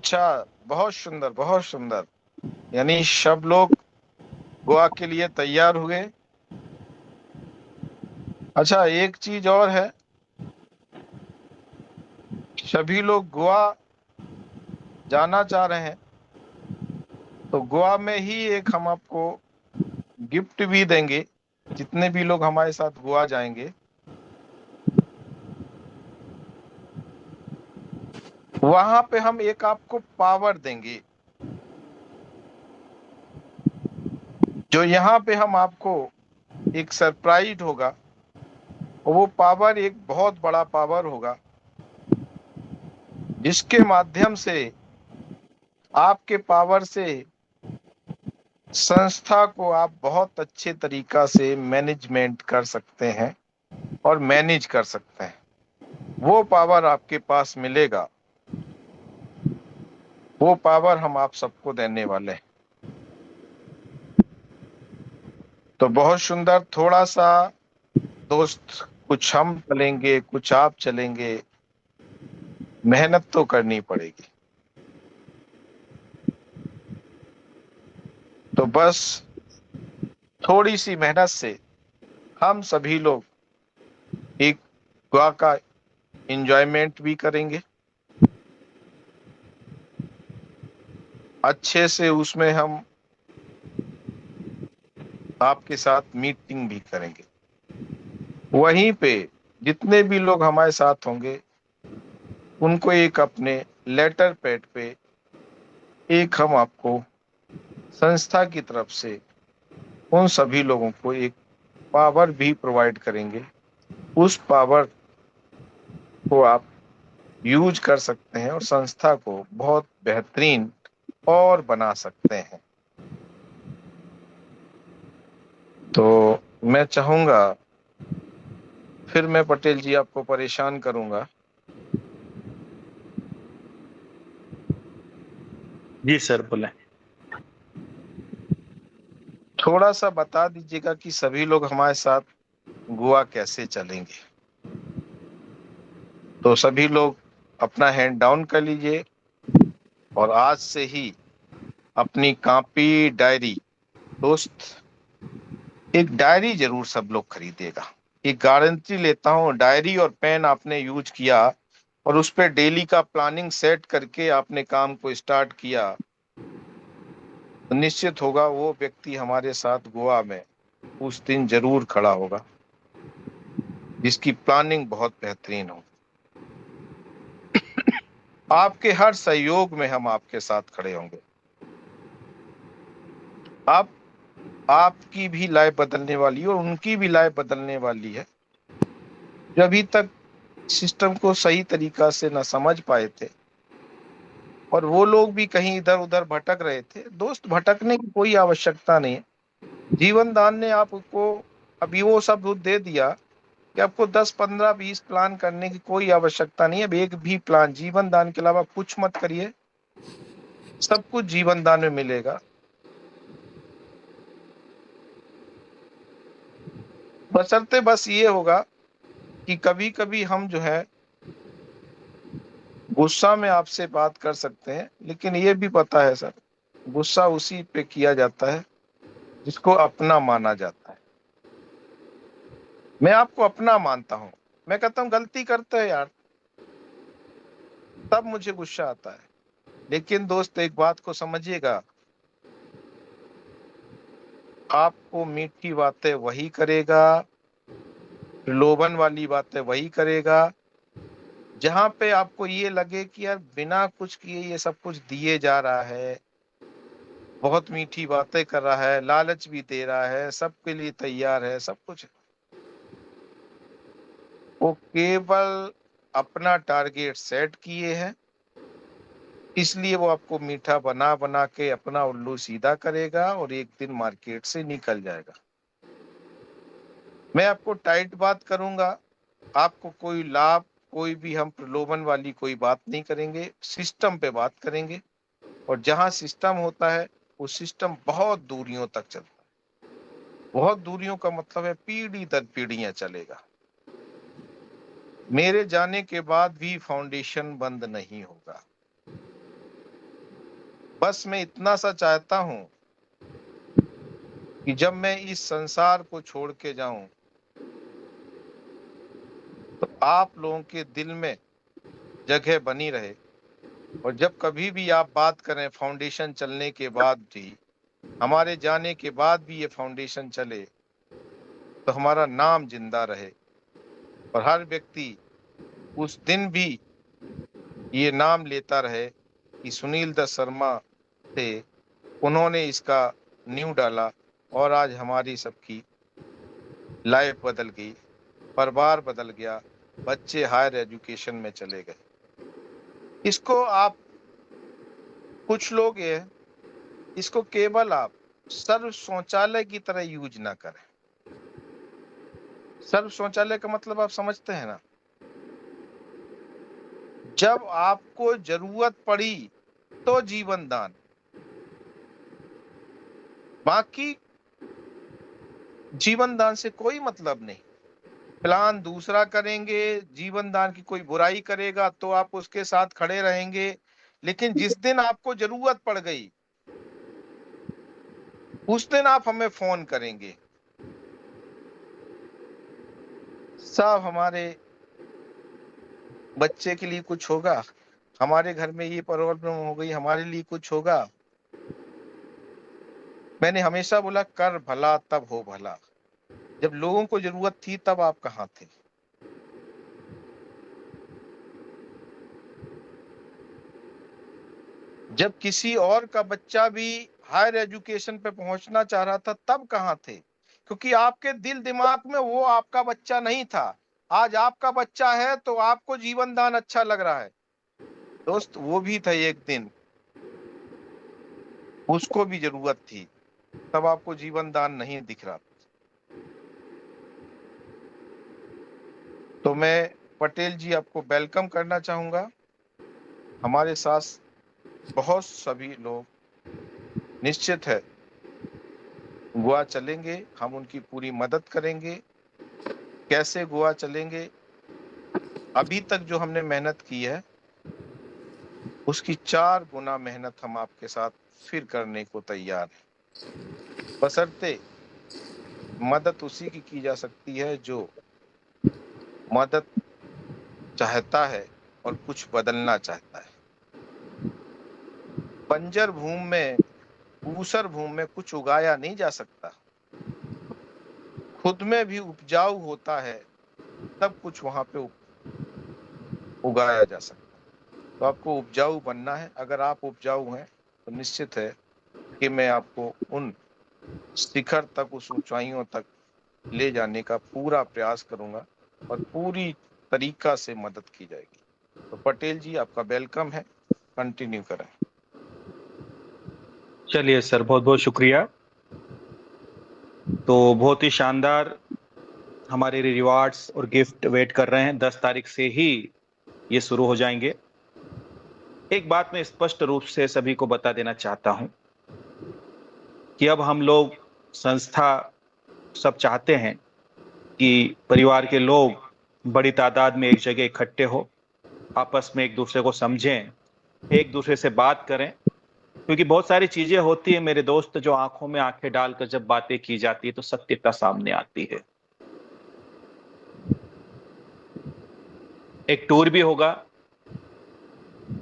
अच्छा, बहुत सुंदर, बहुत सुंदर। यानी सब लोग गोवा के लिए तैयार हुए। अच्छा, एक चीज और है, सभी लोग गोवा जाना चाह रहे हैं, तो गोवा में ही एक हम आपको गिफ्ट भी देंगे। जितने भी लोग हमारे साथ गोवा जाएंगे, वहां पे हम एक आपको पावर देंगे। जो यहाँ पे हम आपको एक सरप्राइज होगा, वो पावर एक बहुत बड़ा पावर होगा, जिसके माध्यम से आपके पावर से संस्था को आप बहुत अच्छे तरीका से मैनेजमेंट कर सकते हैं और मैनेज कर सकते हैं। वो पावर आपके पास मिलेगा, वो पावर हम आप सबको देने वाले हैं। तो बहुत सुंदर। थोड़ा सा दोस्त, कुछ हम चलेंगे, कुछ आप चलेंगे, मेहनत तो करनी पड़ेगी। तो बस थोड़ी सी मेहनत से हम सभी लोग एक गोवा का एंजॉयमेंट भी करेंगे, अच्छे से उसमें हम आपके साथ मीटिंग भी करेंगे। वहीं पे जितने भी लोग हमारे साथ होंगे, उनको एक अपने लेटर पैड पे एक हम आपको संस्था की तरफ से उन सभी लोगों को एक पावर भी प्रोवाइड करेंगे। उस पावर को आप यूज कर सकते हैं और संस्था को बहुत बेहतरीन और बना सकते हैं। तो मैं चाहूंगा, फिर मैं पटेल जी आपको परेशान करूंगा, जी सर, बोले। थोड़ा सा बता दीजिएगा कि सभी लोग हमारे साथ गोवा कैसे चलेंगे। तो सभी लोग अपना हैंड डाउन कर लीजिए और आज से ही अपनी कॉपी डायरी, दोस्त एक डायरी जरूर सब लोग खरीदेगा। एक गारंटी लेता हूँ, डायरी और पेन आपने यूज किया और उस पर डेली का प्लानिंग सेट करके आपने काम को स्टार्ट किया, तो निश्चित होगा वो व्यक्ति हमारे साथ गोवा में उस दिन जरूर खड़ा होगा, जिसकी प्लानिंग बहुत बेहतरीन हो। आपके हर सहयोग में हम आपके साथ खड़े होंगे। आप आपकी भी लाइफ बदलने वाली है और उनकी भी लाइफ बदलने वाली है। जो अभी तक सिस्टम को सही तरीका से न समझ पाए थे और वो लोग भी कहीं इधर उधर भटक रहे थे, दोस्त भटकने की कोई आवश्यकता नहीं है। जीवन दान ने आपको अभी वो सब दे दिया कि आपको 10 15 20 प्लान करने की कोई आवश्यकता नहीं है। अब एक भी प्लान जीवन दान के अलावा कुछ मत करिए, सब कुछ जीवन दान में मिलेगा। बशर्ते बस ये होगा कि कभी कभी हम जो है गुस्सा में आपसे बात कर सकते हैं, लेकिन ये भी पता है सर, गुस्सा उसी पे किया जाता है जिसको अपना माना जाता है। मैं आपको अपना मानता हूं, मैं कहता हूं गलती करते हैं यार, तब मुझे गुस्सा आता है। लेकिन दोस्त एक बात को समझिएगा, आपको मीठी बातें वही करेगा, प्रलोभन वाली बातें वही करेगा, जहां पे आपको ये लगे कि यार बिना कुछ किए ये सब कुछ दिए जा रहा है, बहुत मीठी बातें कर रहा है, लालच भी दे रहा है, सबके लिए तैयार है, सब कुछ। वो केवल अपना टारगेट सेट किए हैं, इसलिए वो आपको मीठा बना बना के अपना उल्लू सीधा करेगा और एक दिन मार्केट से निकल जाएगा। मैं आपको टाइट बात करूंगा, आपको कोई लाभ, कोई भी हम प्रलोभन वाली कोई बात नहीं करेंगे, सिस्टम पे बात करेंगे। और जहां सिस्टम होता है, वो सिस्टम बहुत दूरियों तक चलता है। बहुत दूरियों का मतलब है पीढ़ी दर पीढ़ियां चलेगा। मेरे जाने के बाद भी फाउंडेशन बंद नहीं होगा। बस मैं इतना सा चाहता हूं कि जब मैं इस संसार को छोड़ के जाऊं तो आप लोगों के दिल में जगह बनी रहे, और जब कभी भी आप बात करें फाउंडेशन चलने के बाद भी, हमारे जाने के बाद भी ये फाउंडेशन चले, तो हमारा नाम जिंदा रहे और हर व्यक्ति उस दिन भी ये नाम लेता रहे कि सुनील दत्त शर्मा थे, उन्होंने इसका नींव डाला और आज हमारी सबकी लाइफ बदल गई, परिवार बदल गया, बच्चे हायर एजुकेशन में चले गए। इसको आप, कुछ लोग ये, इसको केवल आप सर्व शौचालय की तरह यूज ना करें। सर्व शौचालय का मतलब आप समझते हैं ना? जब आपको जरूरत पड़ी तो जीवन दान, बाकी जीवन दान से कोई मतलब नहीं। प्लान दूसरा करेंगे, जीवन दान की कोई बुराई करेगा तो आप उसके साथ खड़े रहेंगे, लेकिन जिस दिन आपको जरूरत पड़ गई उस दिन आप हमें फोन करेंगे, साहब हमारे बच्चे के लिए कुछ होगा, हमारे घर में ये प्रॉब्लम हो गई, हमारे लिए कुछ होगा। मैंने हमेशा बोला कर भला तब हो भला। जब लोगों को जरूरत थी तब आप कहाँ थे? जब किसी और का बच्चा भी हायर एजुकेशन पे पहुंचना चाह रहा था तब कहाँ थे? क्योंकि आपके दिल दिमाग में वो आपका बच्चा नहीं था। आज आपका बच्चा है तो आपको जीवन दान अच्छा लग रहा है। दोस्त, वो भी था एक दिन, उसको भी जरूरत थी, तब आपको जीवन दान नहीं दिख रहा। तो मैं पटेल जी आपको वेलकम करना चाहूंगा। हमारे साथ बहुत सभी लोग निश्चित है गोवा चलेंगे, हम उनकी पूरी मदद करेंगे। कैसे गोवा चलेंगे? अभी तक जो हमने मेहनत की है उसकी 4 गुना मेहनत हम आपके साथ फिर करने को तैयार हैं, बशर्ते मदद उसी की जा सकती है जो मदद चाहता है और कुछ बदलना चाहता है। बंजर भूमि में, ऊसर भूमि में कुछ उगाया नहीं जा सकता। खुद में भी उपजाऊ होता है तब कुछ वहां पे उगाया जा सकता है। तो आपको उपजाऊ बनना है। अगर आप उपजाऊ हैं तो निश्चित है कि मैं आपको उन शिखर तक, उस ऊंचाइयों तक ले जाने का पूरा प्रयास करूंगा और पूरी तरीका से मदद की जाएगी। तो पटेल जी आपका वेलकम है, कंटिन्यू करें। चलिए सर, बहुत बहुत शुक्रिया। तो बहुत ही शानदार हमारे रिवार्ड्स और गिफ्ट वेट कर रहे हैं। 10 तारीख से ही ये शुरू हो जाएंगे। एक बात मैं स्पष्ट रूप से सभी को बता देना चाहता हूं कि अब हम लोग संस्था सब चाहते हैं कि परिवार के लोग बड़ी तादाद में एक जगह इकट्ठे हो, आपस में एक दूसरे को समझें, एक दूसरे से बात करें। क्योंकि बहुत सारी चीजें होती है मेरे दोस्त, जो आंखों में आंखें डालकर जब बातें की जाती है तो सत्यता सामने आती है। एक टूर भी होगा,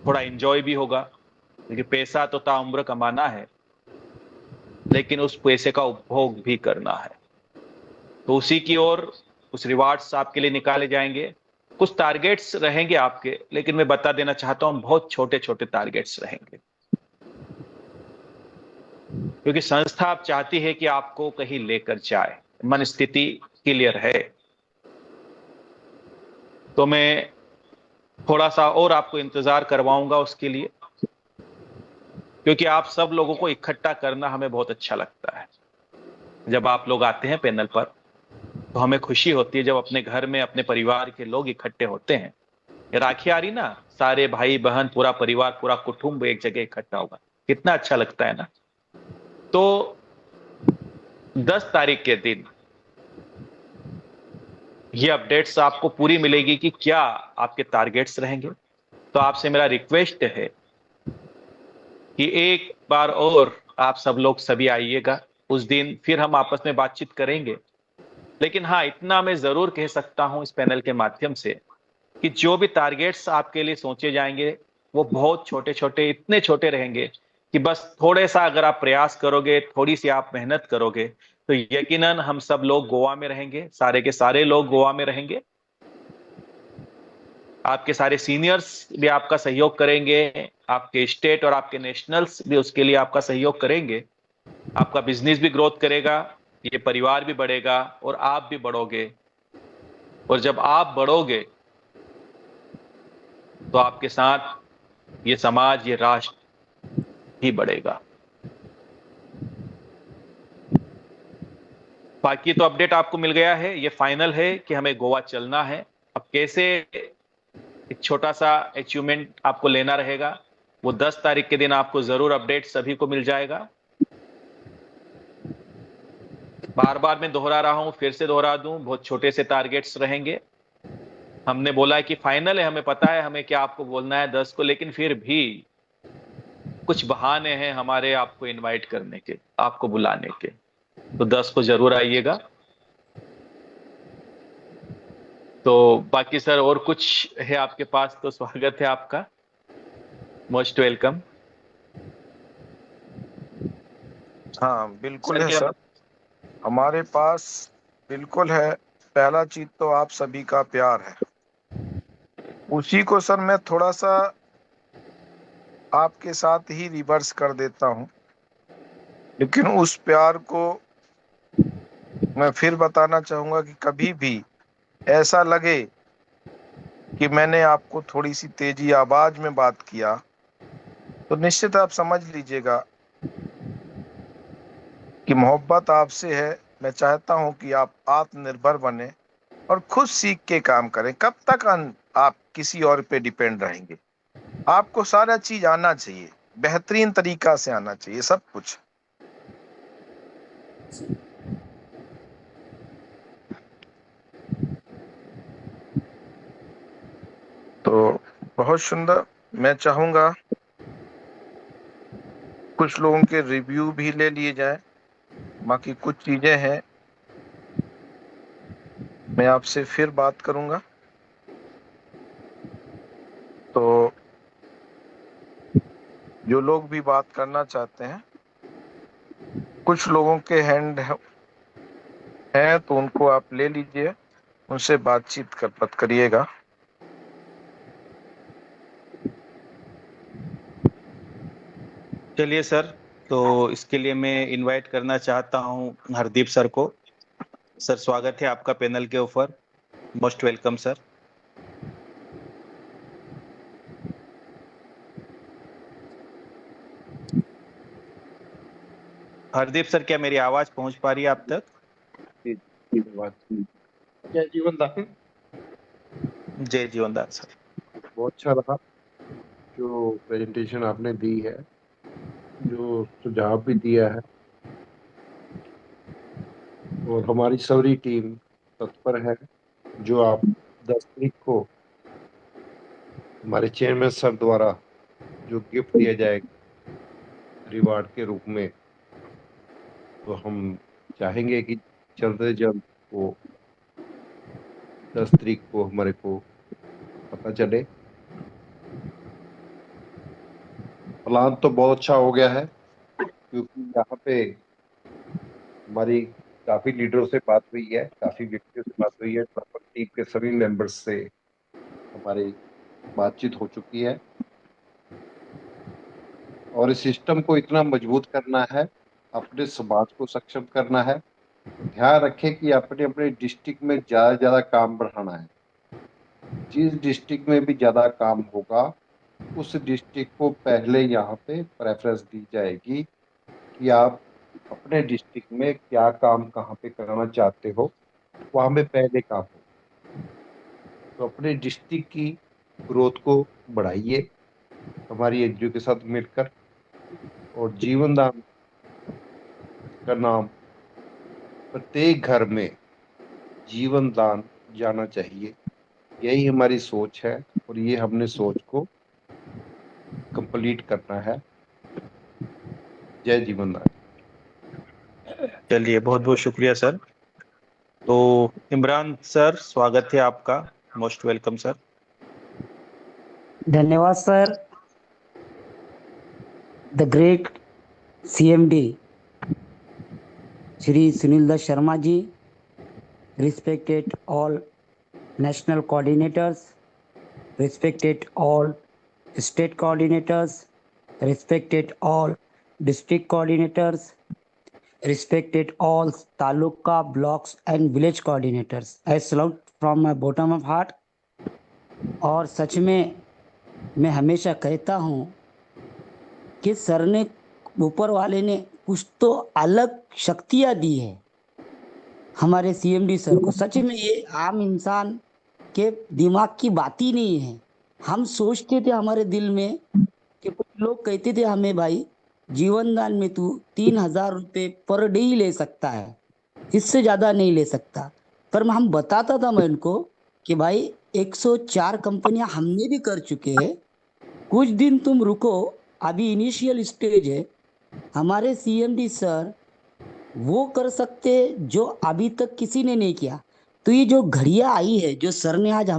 थोड़ा एंजॉय भी होगा, क्योंकि पैसा तो ताउम्र कमाना है, लेकिन उस पैसे का उपभोग भी करना है। तो उसी की ओर कुछ रिवार्ड्स आपके लिए निकाले जाएंगे। कुछ टारगेट्स रहेंगे आपके, लेकिन मैं बता देना चाहता हूं बहुत छोटे छोटे टारगेट्स रहेंगे, क्योंकि संस्था आप चाहती है कि आपको कहीं लेकर जाए, मन स्थिति क्लियर है। तो मैं थोड़ा सा और आपको इंतजार करवाऊंगा उसके लिए, क्योंकि आप सब लोगों को इकट्ठा करना हमें बहुत अच्छा लगता है। जब आप लोग आते हैं पैनल पर तो हमें खुशी होती है, जब अपने घर में अपने परिवार के लोग इकट्ठे होते हैं। ये राखी आ रही ना, सारे भाई बहन, पूरा परिवार, पूरा कुटुंब एक जगह इकट्ठा होगा, कितना अच्छा लगता है ना। तो 10 तारीख के दिन ये अपडेट्स आपको पूरी मिलेगी कि क्या आपके टारगेट्स रहेंगे। तो आपसे मेरा रिक्वेस्ट है कि एक बार और आप सब लोग सभी आइएगा। उस दिन फिर हम आपस में बातचीत करेंगे। लेकिन हाँ, इतना मैं जरूर कह सकता हूं इस पैनल के माध्यम से कि जो भी टारगेट्स आपके लिए सोचे जाएंगे वो बहुत छोटे छोटे, इतने छोटे रहेंगे कि बस थोड़े सा अगर आप प्रयास करोगे, थोड़ी सी आप मेहनत करोगे, तो यकीनन हम सब लोग गोवा में रहेंगे, सारे के सारे लोग गोवा में रहेंगे। आपके सारे सीनियर्स भी आपका सहयोग करेंगे, आपके स्टेट और आपके नेशनल्स भी उसके लिए आपका सहयोग करेंगे। आपका बिजनेस भी ग्रोथ करेगा, ये परिवार भी बढ़ेगा और आप भी बढ़ोगे। और जब आप बढ़ोगे तो आपके साथ ये समाज, ये राष्ट्र भी बढ़ेगा। बाकी तो अपडेट आपको मिल गया है, ये फाइनल है कि हमें गोवा चलना है। अब कैसे एक छोटा सा अचीवमेंट आपको लेना रहेगा, वो 10 तारीख के दिन आपको जरूर अपडेट सभी को मिल जाएगा। बार बार मैं दोहरा रहा हूं, फिर से दोहरा दूं, बहुत छोटे से टारगेट्स रहेंगे। हमने बोला है कि फाइनल है, हमें पता है हमें क्या आपको बोलना है 10 को, लेकिन फिर भी कुछ बहाने हैं हमारे आपको इनवाइट करने के, आपको बुलाने के। तो 10 को जरूर आइएगा। तो बाकी सर और कुछ है आपके पास तो स्वागत है आपका, मोस्ट वेलकम। हाँ बिल्कुल सर है क्या? सर, हमारे पास बिल्कुल है। पहला चीज तो आप सभी का प्यार है, उसी को सर मैं थोड़ा सा आपके साथ ही रिवर्स कर देता हूँ। लेकिन उस प्यार को मैं फिर बताना चाहूंगा कि कभी भी ऐसा लगे कि मैंने आपको थोड़ी सी तेजी आवाज में बात किया, तो निश्चित आप समझ लीजिएगा कि मोहब्बत आपसे है। मैं चाहता हूं कि आप आत्मनिर्भर बने और खुद सीख के काम करें। कब तक आप किसी और पे डिपेंड रहेंगे? आपको सारा चीज आना चाहिए, बेहतरीन तरीका से आना चाहिए सब कुछ। तो बहुत सुंदर। मैं चाहूंगा कुछ लोगों के रिव्यू भी ले लिए जाए। बाकी कुछ चीजें हैं, मैं आपसे फिर बात करूंगा। तो जो लोग भी बात करना चाहते हैं, कुछ लोगों के हैंड हैं तो उनको आप ले लीजिए, उनसे बातचीत कर मत करिएगा। चलिए सर, तो इसके लिए मैं इनवाइट करना चाहता हूं हरदीप सर को। सर स्वागत है आपका पैनल के ऊपर, most welcome sir. Hardeep sir, क्या मेरी आवाज पहुंच पा रही है आप तक? जी, धन्यवाद। जय जीवन दान। जय जीवनदान सर। बहुत अच्छा रहा जो प्रेजेंटेशन आपने दी है, जो सुझाव भी दिया है, और हमारी सारी टीम तत्पर है। जो आप 10 तारीख को हमारे चेयरमैन सर द्वारा जो गिफ्ट दिया जाएगा रिवार्ड के रूप में, तो हम चाहेंगे कि जल्द से जल्द वो 10 तारीख को हमारे को पता चले। प्लान तो बहुत अच्छा हो गया है, क्योंकि यहाँ पे हमारी काफी लीडरों से बात हुई है, काफी व्यक्तियों से बात हुई है, टीम के सभी मेंबर्स से हमारी बातचीत हो चुकी है। और इस सिस्टम को इतना मजबूत करना है, अपने समाज को सक्षम करना है। ध्यान रखें कि अपने अपने डिस्ट्रिक्ट में ज्यादा से ज्यादा काम बढ़ाना है। जिस डिस्ट्रिक्ट में भी ज्यादा काम होगा, उस डिस्ट्रिक्ट को पहले यहाँ पे प्रेफरेंस दी जाएगी कि आप अपने डिस्ट्रिक्ट में क्या काम कहाँ पे करना चाहते हो, वहां पे पहले काम हो। तो अपने डिस्ट्रिक्ट की ग्रोथ को बढ़ाइए हमारी एनजीओ के साथ मिलकर। और जीवन दान का नाम प्रत्येक घर में जीवन दान जाना चाहिए, यही हमारी सोच है। और ये हमने सोच को कंप्लीट करना है। जय जीवन दान। चलिए, बहुत बहुत शुक्रिया सर। तो इमरान सर, स्वागत है आपका। Most welcome sir. धन्यवाद sir. The great CMD Shri Sunil Dutt Sharma ji, respected all national coordinators, respected all state coordinators, respected all district coordinators, respected all taluka, blocks and village coordinators. I salute from my bottom of heart। और सच में मैं हमेशा कहता हूँ कि sir ने, ऊपर वाले ने कुछ तो अलग शक्तियाँ दी है हमारे सीएमडी सर को। सच में ये आम इंसान के दिमाग की बात ही नहीं है। हम सोचते थे हमारे दिल में कि कुछ लोग कहते थे हमें, भाई जीवन दान में तू 3,000 रुपये पर डे ही ले सकता है, इससे ज़्यादा नहीं ले सकता। पर हम बताता था मैं उनको कि भाई 104 कंपनियां हमने भी कर चुके हैं, कुछ दिन तुम रुको, अभी इनिशियल स्टेज है। हमारे सीएमडी सर वो कर सकते जो अभी तक किसी ने नहीं किया। तो ये जो घड़ियां आई है, जो सर ने आज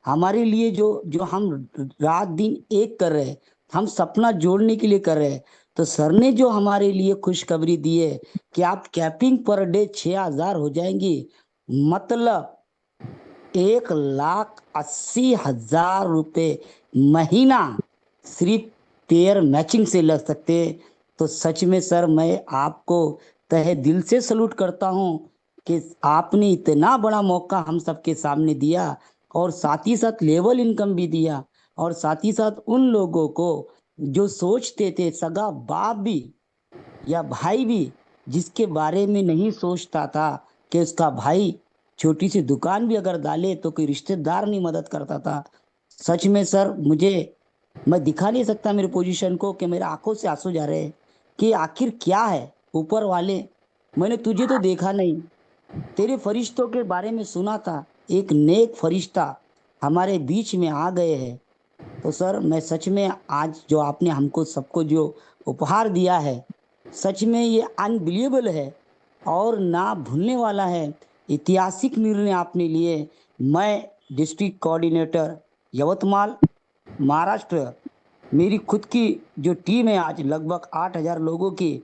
हमारे लिए जो जो हम रात दिन एक कर रहे हैं, हम सपना जोड़ने के लिए कर रहे हैं, तो सर ने जो हमारे लिए खुशखबरी दी है कि आप कैपिंग पर डे 6,000 हो जाएंगी, मतलब 1,80,000 रुपये महीना सिर्फ पेयर मैचिंग से लग सकते। तो सच में सर मैं आपको तहे दिल से सलूट करता हूँ कि आपने इतना बड़ा मौका हम सबके सामने दिया, और साथ ही साथ लेवल इनकम भी दिया, और साथ ही साथ उन लोगों को जो सोचते थे, सगा बाप भी या भाई भी जिसके बारे में नहीं सोचता था कि उसका भाई छोटी सी दुकान भी अगर डाले तो कोई रिश्तेदार नहीं मदद करता था। सच में सर मैं दिखा नहीं सकता मेरे पोजीशन को कि मेरे आंखों से आंसू जा रहे हैं कि आखिर क्या है ऊपर वाले। मैंने तुझे तो देखा नहीं, तेरे फरिश्तों के बारे में सुना था, एक नेक फरिश्ता हमारे बीच में आ गए हैं। तो सर मैं सच में आज जो आपने हमको सबको जो उपहार दिया है, सच में ये अनबिलीवेबल है और ना भूलने वाला है। ऐतिहासिक निर्णय आपने लिए। मैं डिस्ट्रिक्ट कोऑर्डिनेटर यवतमाल महाराष्ट्र, मेरी खुद की जो टीम है आज लगभग 8,000 लोगों की,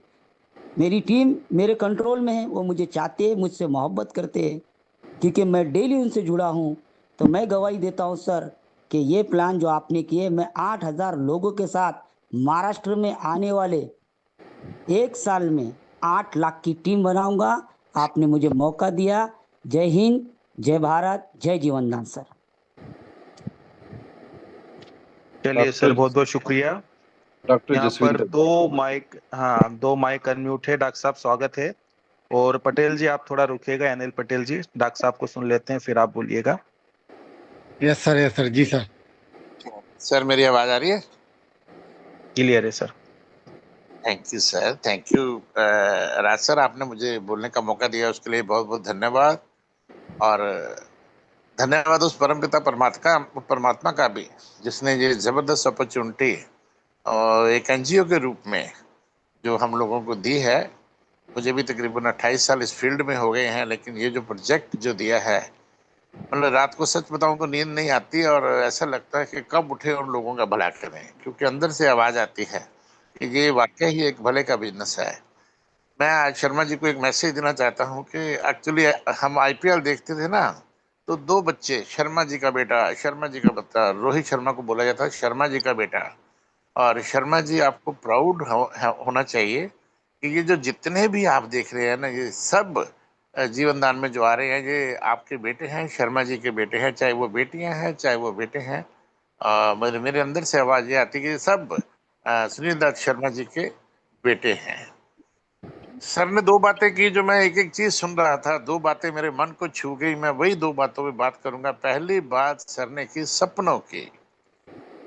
मेरी टीम मेरे कंट्रोल में है। वो मुझे चाहते हैं, मुझसे मोहब्बत करते हैं, क्योंकि मैं डेली उनसे जुड़ा हूँ। तो मैं गवाही देता हूँ सर कि ये प्लान जो आपने किए, मैं 8,000 लोगों के साथ महाराष्ट्र में आने वाले 1 साल में 8 लाख की टीम बनाऊंगा। आपने मुझे मौका दिया। जय हिंद, जय भारत, जय जीवन दान सर। चलिए सर, बहुत बहुत शुक्रिया। डॉक्टर यहाँ पर जसविंदर। दो माइक अनम्यूट है। डॉक्टर साहब स्वागत है। और पटेल जी आप थोड़ा रुकिएगा, अनिल पटेल जी, डॉक्टर साहब को सुन लेते हैं फिर आप बोलिएगा। यस सर जी सर। सर मेरी आवाज आ रही है? क्लियर है sir. Thank you sir, thank you Raj sir, आपने मुझे बोलने का मौका दिया उसके लिए बहुत बहुत धन्यवाद। और धन्यवाद उस परमपिता परमात्मा का भी, जिसने ये जबरदस्त अपॉर्चुनिटी और एक एनजीओ के रूप में जो हम लोगों को दी है। मुझे भी तकरीबन 28 साल इस फील्ड में हो गए हैं, लेकिन ये जो प्रोजेक्ट जो दिया है, मतलब रात को सच बताऊं तो नींद नहीं आती और ऐसा लगता है कि कब उठे और लोगों का भला करें, क्योंकि अंदर से आवाज आती है कि ये वाकई ही एक भले का बिजनेस है। मैं आज शर्मा जी को एक मैसेज देना चाहता हूं कि एक्चुअली हम आईपीएल देखते थे ना, तो 2 बच्चे, शर्मा जी का बेटा रोहित शर्मा को बोला जाता है शर्मा जी का बेटा। और शर्मा जी आपको प्राउड होना चाहिए कि ये जो जितने भी आप देख रहे हैं ना, ये सब जीवन दान में जो आ रहे हैं, ये आपके बेटे हैं, शर्मा जी के बेटे हैं, चाहे वो बेटियां हैं चाहे वो बेटे हैं। मेरे अंदर से आवाज ये आती है कि सब सुनील दत्त शर्मा जी के बेटे हैं। सर ने 2 बातें की जो मैं एक एक चीज सुन रहा था, 2 बातें मेरे मन को छू गई। मैं वही 2 बातों पे बात करूंगा। पहली बात सर ने की सपनों की,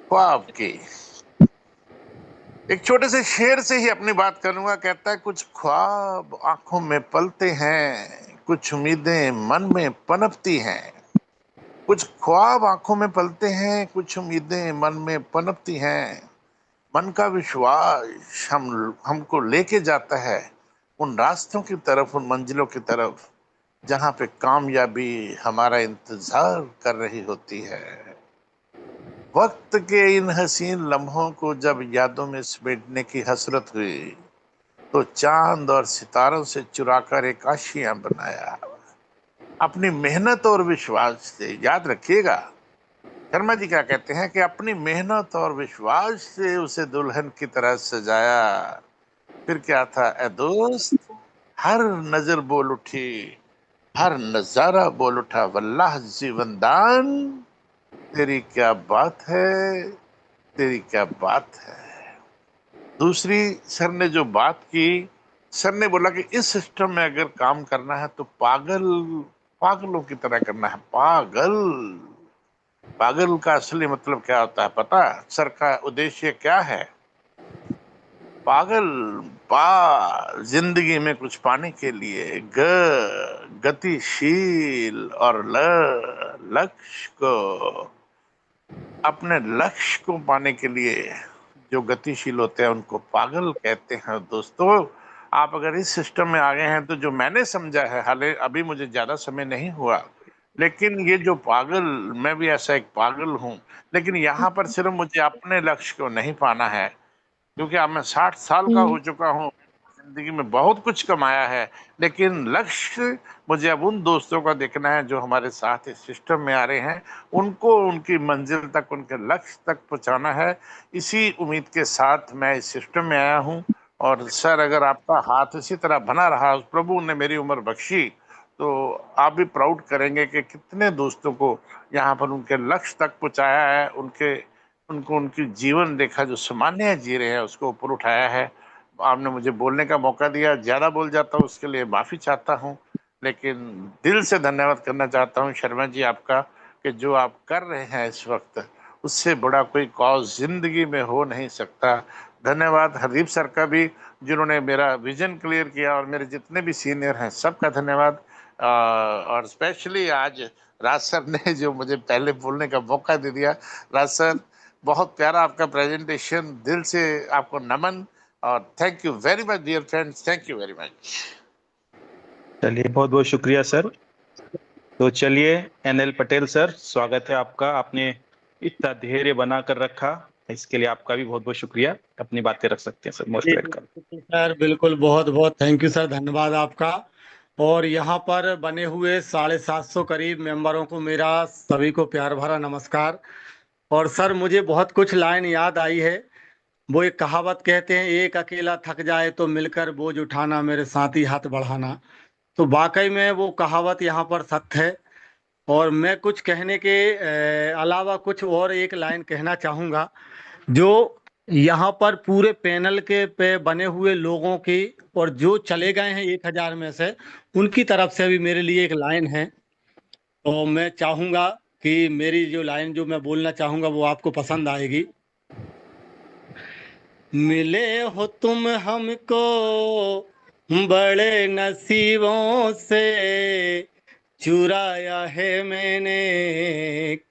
ख्वाब की। एक छोटे से शेर से ही अपनी बात करूंगा। कहता है, कुछ ख्वाब आंखों में पलते हैं, कुछ उम्मीदें मन में पनपती हैं। कुछ ख्वाब आंखों में पलते हैं, कुछ उम्मीदें मन में पनपती हैं। मन का विश्वास हमको लेके जाता है उन रास्तों की तरफ, उन मंजिलों की तरफ जहां पे कामयाबी हमारा इंतजार कर रही होती है। वक्त के इन हसीन लम्हों को जब यादों में समेटने की हसरत हुई तो चांद और सितारों से चुराकर एक आशियां बनाया अपनी मेहनत और विश्वास से। याद रखिएगा, शर्मा जी क्या कहते हैं कि अपनी मेहनत और विश्वास से उसे दुल्हन की तरह सजाया। फिर क्या था ए दोस्त, हर नजर बोल उठी, हर नजारा बोल उठा, वल्लाह जीवन दान, तेरी क्या बात है, तेरी क्या बात है। दूसरी सर ने जो बात की, सर ने बोला कि इस सिस्टम में अगर काम करना है तो पागलों की तरह करना है। पागल का असली मतलब क्या होता है पता? सर का उद्देश्य क्या है? पागल जिंदगी में कुछ पाने के लिए गतिशील और लक्ष्य को, अपने लक्ष्य को पाने के लिए जो गतिशील होते हैं उनको पागल कहते हैं। दोस्तों, आप अगर इस सिस्टम में आ गए हैं तो जो मैंने समझा है, हाले अभी मुझे ज्यादा समय नहीं हुआ, लेकिन ये जो पागल, मैं भी ऐसा एक पागल हूं, लेकिन यहाँ पर सिर्फ मुझे अपने लक्ष्य को नहीं पाना है, क्योंकि अब मैं 60 साल का हो चुका हूँ, जिंदगी में बहुत कुछ कमाया है, लेकिन लक्ष्य मुझे अब उन दोस्तों का देखना है जो हमारे साथ इस सिस्टम में आ रहे हैं, उनको उनकी मंजिल तक, उनके लक्ष्य तक पहुंचाना है। इसी उम्मीद के साथ मैं इस सिस्टम में आया हूं। और सर, अगर आपका हाथ इसी तरह बना रहा, उस प्रभु ने मेरी उम्र बख्शी, तो आप भी प्राउड करेंगे कि कितने दोस्तों को यहाँ पर उनके लक्ष्य तक पहुंचाया है, उनको उनकी जीवन रेखा जो सामान्य जी रहे हैं उसको ऊपर उठाया है। आपने मुझे बोलने का मौका दिया, ज्यादा बोल जाता हूँ उसके लिए माफी चाहता हूँ, लेकिन दिल से धन्यवाद करना चाहता हूँ शर्मा जी आपका, कि जो आप कर रहे हैं इस वक्त, उससे बड़ा कोई कॉज जिंदगी में हो नहीं सकता। धन्यवाद हरदीप सर का भी, जिन्होंने मेरा विजन क्लियर किया, और मेरे जितने भी सीनियर हैं सबका धन्यवाद। और स्पेशली आज राज सर ने जो मुझे पहले बोलने का मौका दे दिया। राज सर, बहुत प्यारा आपका प्रेजेंटेशन, दिल से आपको नमन, और thank you very much dear friends, thank you very much. चलिए, बहुत बहुत शुक्रिया सर। तो चलिए एनएल पटेल सर, स्वागत है आपका। आपने इतना धैर्य बना कर रखा, इसके लिए आपका भी बहुत बहुत शुक्रिया। अपनी बातें रख सकते हैं सर, मोस्ट वेलकम। सर बिल्कुल, बहुत बहुत थैंक यू सर, धन्यवाद आपका। और यहाँ पर बने हुए 750 करीब मेंबरों को मेरा सभी को प्यार भरा नमस्कार। और सर, मुझे बहुत कुछ लाइन याद आई है। वो एक कहावत कहते हैं, एक अकेला थक जाए तो मिलकर बोझ उठाना, मेरे साथी हाथ बढ़ाना। तो वाकई में वो कहावत यहाँ पर सत्य है। और मैं कुछ कहने के अलावा कुछ और एक लाइन कहना चाहूँगा, जो यहाँ पर पूरे पैनल के पे बने हुए लोगों की और जो चले गए हैं 1000 में से, उनकी तरफ से भी मेरे लिए एक लाइन है। तो मैं चाहूँगा कि मेरी जो लाइन जो मैं बोलना चाहूँगा वो आपको पसंद आएगी। मिले हो तुम हमको बड़े नसीबों से, चुराया है मैंने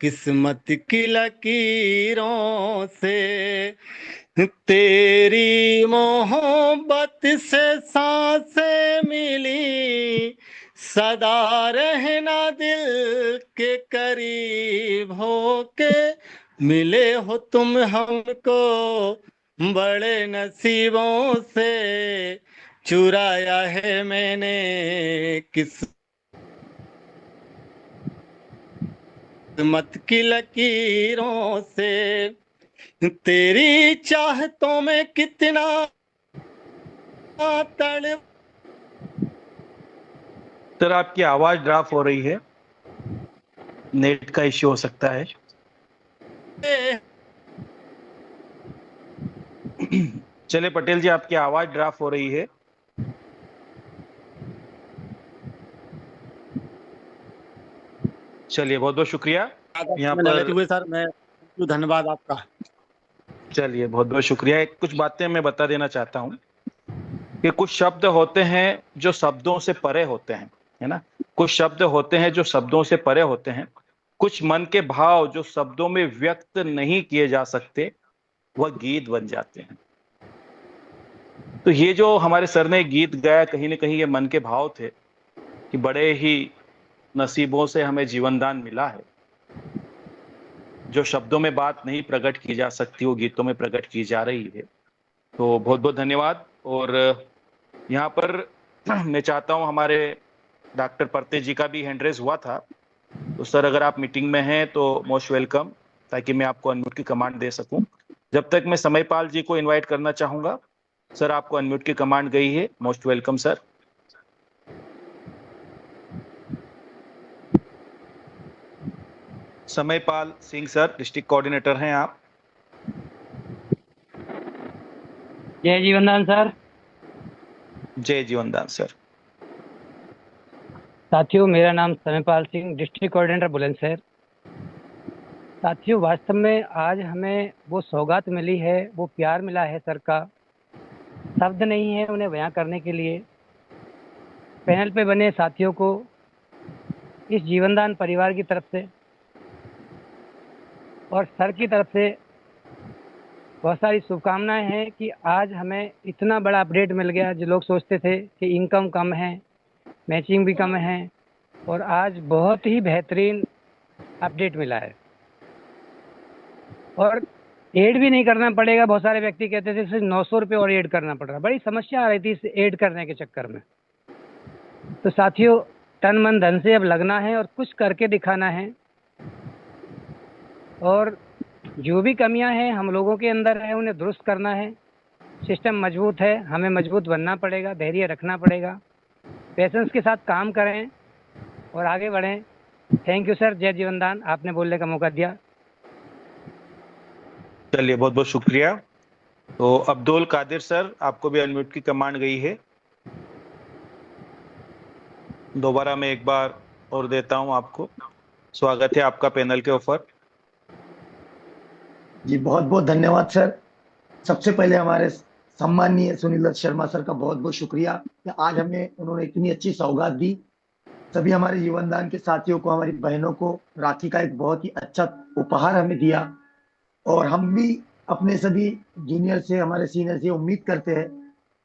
किस्मत की लकीरों से। तेरी मोहब्बत से सांसें मिली, सदा रहना दिल के करीब होके। मिले हो तुम हमको बड़े नसीबों से, चुराया है मैंने किस्मत की लकीरों से। तेरी चाहतों में कितना तड़। सर, आपकी आवाज ड्रॉप हो रही है, नेट का इश्यू हो सकता है। चलिए पटेल जी, आपकी आवाज ड्रॉप हो रही है। चलिए, बहुत बहुत शुक्रिया यहाँ पर हुए सर, मैं धन्यवाद आपका। चलिए, बहुत बहुत शुक्रिया। एक कुछ बातें मैं बता देना चाहता हूँ कि कुछ शब्द होते हैं जो शब्दों से परे होते हैं, है ना। कुछ शब्द होते हैं जो शब्दों से परे होते हैं। कुछ मन के भाव जो शब्दों में व्यक्त नहीं किए जा सकते, वह गीत बन जाते हैं। तो ये जो हमारे सर ने गीत गाया, कहीं ना कहीं ये मन के भाव थे कि बड़े ही नसीबों से हमें जीवन दान मिला है। जो शब्दों में बात नहीं प्रकट की जा सकती, वो गीतों में प्रकट की जा रही है। तो बहुत बहुत धन्यवाद। और यहाँ पर मैं चाहता हूँ, हमारे डॉक्टर परते जी का भी हैंड रेज हुआ था। तो सर, अगर आप मीटिंग में हैं तो मोस्ट वेलकम, ताकि मैं आपको अनम्यूट की कमांड दे सकूं। जब तक मैं समयपाल जी को इनवाइट करना चाहूंगा। सर, आपको अनम्यूट की कमांड गई है। Most welcome sir. Samaypal Singh sir, district coordinator हैं आप। जय जीवनदान सर। जय जीवनदान सर। साथियों, मेरा नाम समयपाल सिंह, डिस्ट्रिक्ट कोऑर्डिनेटर बुलंदशहर। साथियों, वास्तव में आज हमें वो सौगात मिली है, वो प्यार मिला है सर का, शब्द नहीं है उन्हें बयां करने के लिए। पैनल पे बने साथियों को इस जीवनदान परिवार की तरफ से और सर की तरफ से बहुत सारी शुभकामनाएं हैं कि आज हमें इतना बड़ा अपडेट मिल गया। जो लोग सोचते थे कि इनकम कम है, मैचिंग भी कम है, और आज बहुत ही बेहतरीन अपडेट मिला है। और ऐड भी नहीं करना पड़ेगा। बहुत सारे व्यक्ति कहते थे सिर्फ 900 रुपये और ऐड करना पड़ रहा, बड़ी समस्या आ रही थी इस ऐड करने के चक्कर में। तो साथियों, तन मन धन से अब लगना है और कुछ करके दिखाना है। और जो भी कमियां हैं हम लोगों के अंदर है, उन्हें दुरुस्त करना है। सिस्टम मजबूत है, हमें मजबूत बनना पड़ेगा, धैर्य रखना पड़ेगा, पेशेंस के साथ काम करें और आगे बढ़ें। Thank you sir. जय जीवनदान, आपने बोलने का मौका दिया। चलिए, बहुत बहुत शुक्रिया। तो अब्दुल कादिर सर, आपको भी अनम्यूट की कमांड गई है। दोबारा मैं एक बार और देता हूं आपको। स्वागत है आपका पैनल के ऊपर। जी बहुत बहुत धन्यवाद सर। सबसे पहले हमारे सम्माननीय सुनील दत्त शर्मा सर का बहुत बहुत शुक्रिया कि आज हमें उन्होंने इतनी अच्छी सौगात दी। सभी हमारे जीवनदान के साथियों को, हमारी बहनों को राखी का एक बहुत ही अच्छा उपहार हमें दिया। और हम भी अपने सभी जूनियर से, हमारे सीनियर से उम्मीद करते हैं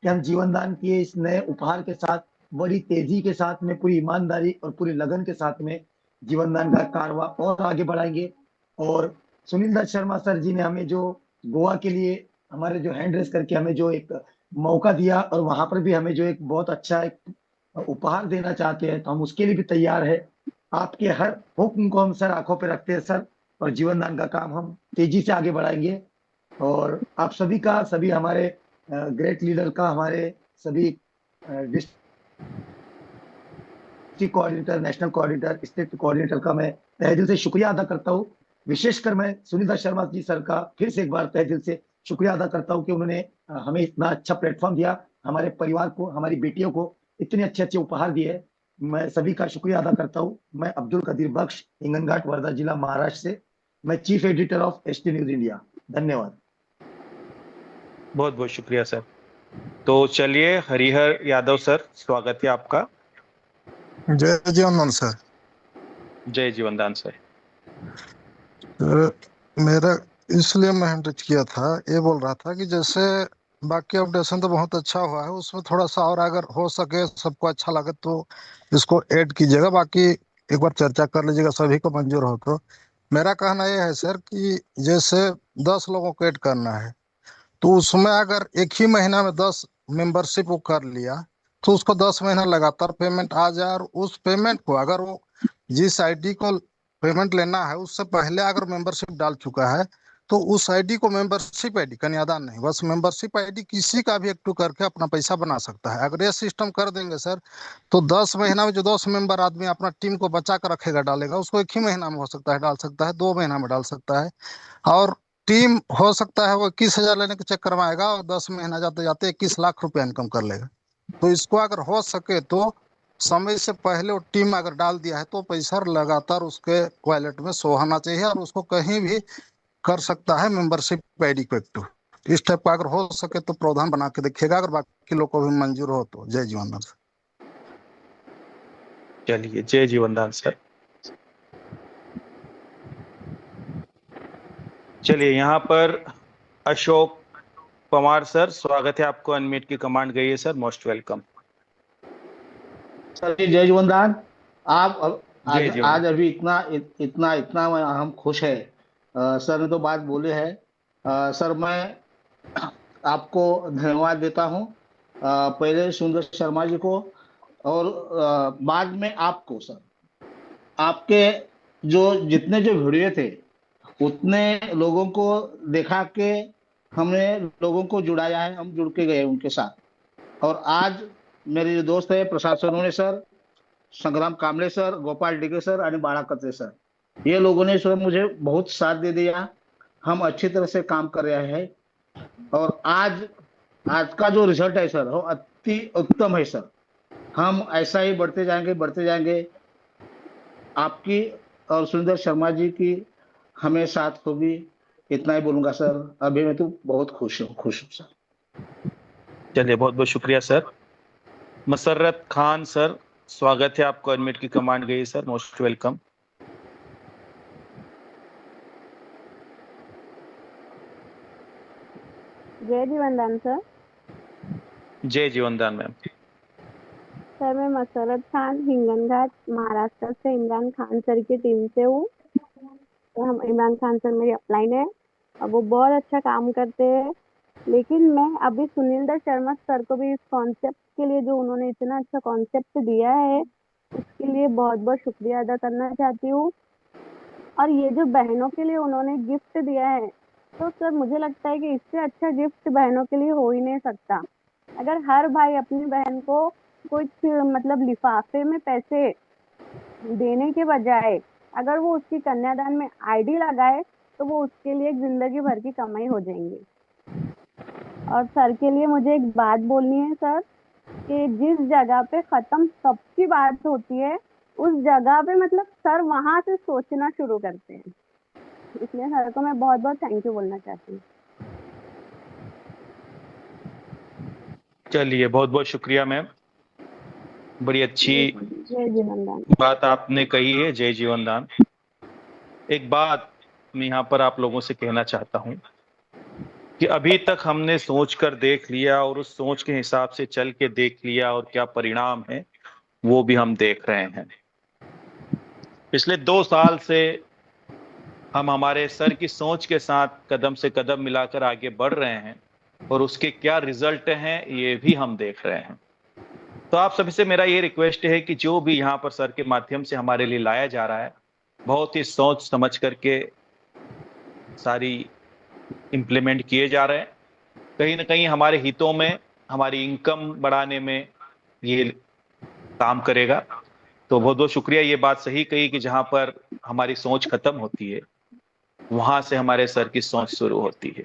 कि हम जीवनदान के इस नए उपहार के साथ बड़ी तेजी के साथ में, पूरी ईमानदारी और पूरी लगन के साथ में जीवनदान का कारवा और आगे बढ़ाएंगे। और सुनील दत्त शर्मा सर जी ने हमें जो गोवा के लिए हमारे जो हैंड रेस करके हमें जो एक मौका दिया, और वहां पर भी हमें जो एक बहुत अच्छा एक उपहार देना चाहते हैं, तो हम उसके लिए भी तैयार है। आपके हर हुक्म को हम सर आंखों पे रखते हैं सर, और जीवनदान का काम हम तेजी से आगे बढ़ाएंगे। और आप सभी का, सभी हमारे ग्रेट लीडर का, हमारे सभी district coordinator, national coordinator, state coordinator का मैं तहे दिल से शुक्रिया अदा करता हूँ। विशेषकर मैं सुनील दत्त शर्मा जी सर का फिर से एक बार तहे दिल से शुक्रिया अदा करता हूँ कि उन्होंने हमें इतना अच्छा प्लेटफॉर्म दिया, हमारे परिवार को, हमारी बेटियों को इतने अच्छे अच्छे उपहार दिए। मैं सभी का शुक्रिया अदा करता हूँ। मैं अब्दुल कदीर बख्श, हिंगनघाट, वर्धा जिला, महाराष्ट्र से। मैं chief editor of ST news India. धन्यवाद। बहुत बहुत शुक्रिया सर। तो चलिए, हरिहर यादव सर, स्वागत है आपका। जय जीवनदान सर। जय जीवनदान सर। मेरा इसलिए मैं हैंड टच किया था, ये बोल रहा था कि जैसे बाकी अपडेशन तो बहुत अच्छा हुआ है, उसमें थोड़ा सा और अगर हो सके, सबको अच्छा लगे तो इसको ऐड कीजिएगा। बाकी एक बार चर्चा कर लीजिएगा, सभी को मंजूर हो तो। मेरा कहना यह है सर कि जैसे 10 लोगों को ऐड करना है, तो उसमें अगर एक ही महीना में 10 मेंबरशिप वो कर लिया, तो उसको 10 महीना लगातार पेमेंट आ जाए। और उस पेमेंट को अगर वो जिस आईडी को पेमेंट लेना है उससे पहले अगर मेंबरशिप डाल चुका है, तो उस आईडी को मेंबरशिप आईडी, कन्यादान नहीं, बस मेंबरशिप आईडी किसी का भी एक्टिव करके अपना पैसा बना सकता है। अगर ये सिस्टम कर देंगे सर, तो 10 महीना में जो 10 मेंबर आदमी अपना टीम को बचा कर रखेगा, डालेगा, उसको एक ही महीना में हो सकता है डाल सकता है, 2 महीना में डाल सकता है। और टीम हो सकता है वो 21,000 लेने के चक्कर में आएगा और 10 महीना जाते जाते 21 लाख रुपया इनकम कर लेगा। तो इसको अगर हो सके तो समय से पहले वो टीम अगर डाल दिया है, तो पैसा लगातार उसके वॉलेट में शो होना चाहिए और उसको कहीं भी कर सकता है मेंबरशिप आईडी को एक्टिव। इस टाइप का अगर हो सके तो प्रावधान बना के देखिएगा, अगर बाकी लोग को भी मंजूर हो तो। जय जीवनदान सर। चलिए, जय जीवनदान सर। चलिए, यहाँ पर अशोक पवार सर, स्वागत है आपको, अनम्यूट की कमांड गई है सर, मोस्ट वेलकम। सर जी जय जीवनदान। आप जय आज जीवन। आज अभी इतना इतना इतना हम खुश है। सर ने तो बात बोले है। सर मैं आपको धन्यवाद देता हूँ। पहले सुंदर शर्मा जी को और बाद में आपको सर। आपके जो जितने जो वीडियो थे उतने लोगों को देखा के हमने लोगों को जुड़ाया है, हम जुड़ के गए उनके साथ। और आज मेरे जो दोस्त है प्रसाद सोनवणे सर, संग्राम कामले सर, गोपाल डिगे सर और बाड़ा कत्रे सर, ये लोगों ने सर मुझे बहुत साथ दे दिया। हम अच्छी तरह से काम कर रहे हैं और आज आज का जो रिजल्ट है सर वो अति उत्तम है सर। हम ऐसा ही बढ़ते जाएंगे। आपकी और सुंदर शर्मा जी की हमें साथ होगी, इतना ही बोलूंगा सर। अभी मैं तो बहुत खुश हूँ सर। चलिए, बहुत बहुत शुक्रिया सर। मसर्रत खान सर, स्वागत है आपको, अनम्यूट की कमांड गई सर, मोस्ट वेलकम। जय जीवनदान सर। जय जीवनदान मैम। सर मैं मसरत खान, हिंगनघाट, महाराष्ट्र से इमरान खान सर की टीम से हूँ। तो हम इमरान खान सर मेरी अपलाइन है और वो बहुत अच्छा काम करते हैं। लेकिन मैं अभी सुनील दत्त शर्मा सर को भी इस कॉन्सेप्ट के लिए, जो उन्होंने इतना अच्छा कॉन्सेप्ट दिया है, उसके लिए बहुत बहुत शुक्रिया अदा करना चाहती हूँ। और ये जो बहनों के लिए उन्होंने गिफ्ट दिया है, तो सर मुझे लगता है कि इससे अच्छा गिफ्ट बहनों के लिए हो ही नहीं सकता। अगर हर भाई अपनी बहन को कुछ मतलब लिफाफे में पैसे देने के बजाय अगर वो उसकी कन्यादान में आईडी लगाए तो वो उसके लिए एक जिंदगी भर की कमाई हो जाएंगी। और सर के लिए मुझे एक बात बोलनी है सर, कि जिस जगह पे खत्म सबकी बात होती है उस जगह पे मतलब सर वहां से सोचना शुरू करते हैं। इसलिए सर को मैं बहुत बहुत थैंक यू बोलना चाहती हूँ। चलिए, बहुत बहुत शुक्रिया मैम, बड़ी अच्छी जय जीवनदान। बात आपने कही है। जय जीवनदान। एक बात मैं यहाँ पर आप लोगों से कहना चाहता हूँ कि अभी तक हमने सोच कर देख लिया और उस सोच के हिसाब से चल के देख लिया और क्या परिणाम है वो भी हम देख रहे हैं। पिछले 2 साल से हम हमारे सर की सोच के साथ कदम से कदम मिलाकर आगे बढ़ रहे हैं और उसके क्या रिजल्ट हैं ये भी हम देख रहे हैं। तो आप सभी से मेरा ये रिक्वेस्ट है कि जो भी यहाँ पर सर के माध्यम से हमारे लिए लाया जा रहा है, बहुत ही सोच समझ करके सारी इम्प्लीमेंट किए जा रहे हैं। कहीं ना कहीं हमारे हितों में, हमारी इनकम बढ़ाने में ये काम करेगा। तो बहुत बहुत शुक्रिया। ये बात सही कही कि जहां पर हमारी सोच खत्म होती है वहां से हमारे सर की सोच शुरू होती है।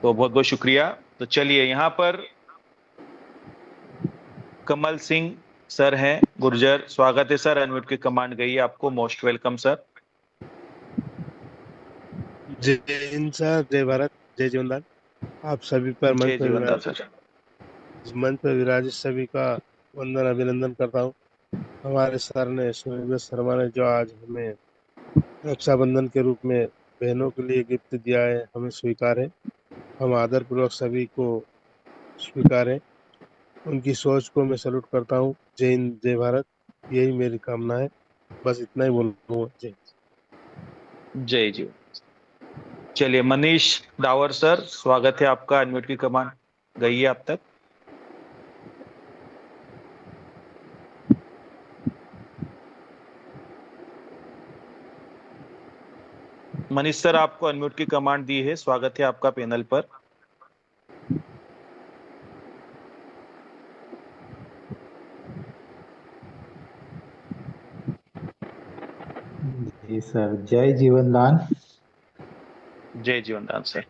तो बहुत बहुत शुक्रिया। तो चलिए, यहाँ पर कमल सिंह सर हैं, गुर्जर, स्वागत है सर, अनम्यूट की कमांड गई है आपको, मोस्ट वेलकम सर। जय हिंद सर, जय भारत, जय जीवनदान। आप सभी पर जय जीवनदान सर। मंच पर विराजित सभी का वंदन अभिनंदन करता हूँ। हमारे सर ने, सुनील दत्त शर्मा ने, जो आज हमें रक्षाबंधन के रूप में बहनों के लिए गिफ्ट दिया है, हमें स्वीकार है। हम आदर पूर्वक सभी को स्वीकार है। उनकी सोच को मैं सैल्यूट करता हूँ। जय हिंद, जय भारत, यही मेरी कामना है। बस इतना ही बोलूँगा। जय जय जी। चलिए, मनीष डावर सर, स्वागत है आपका, अनम्यूट की कमांड गई है आप तक। मनीष सर, आपको अनम्यूट की कमांड दी है, स्वागत है आपका पैनल पर। जी सर, जय जीवनदान। जय जीवनदान सर।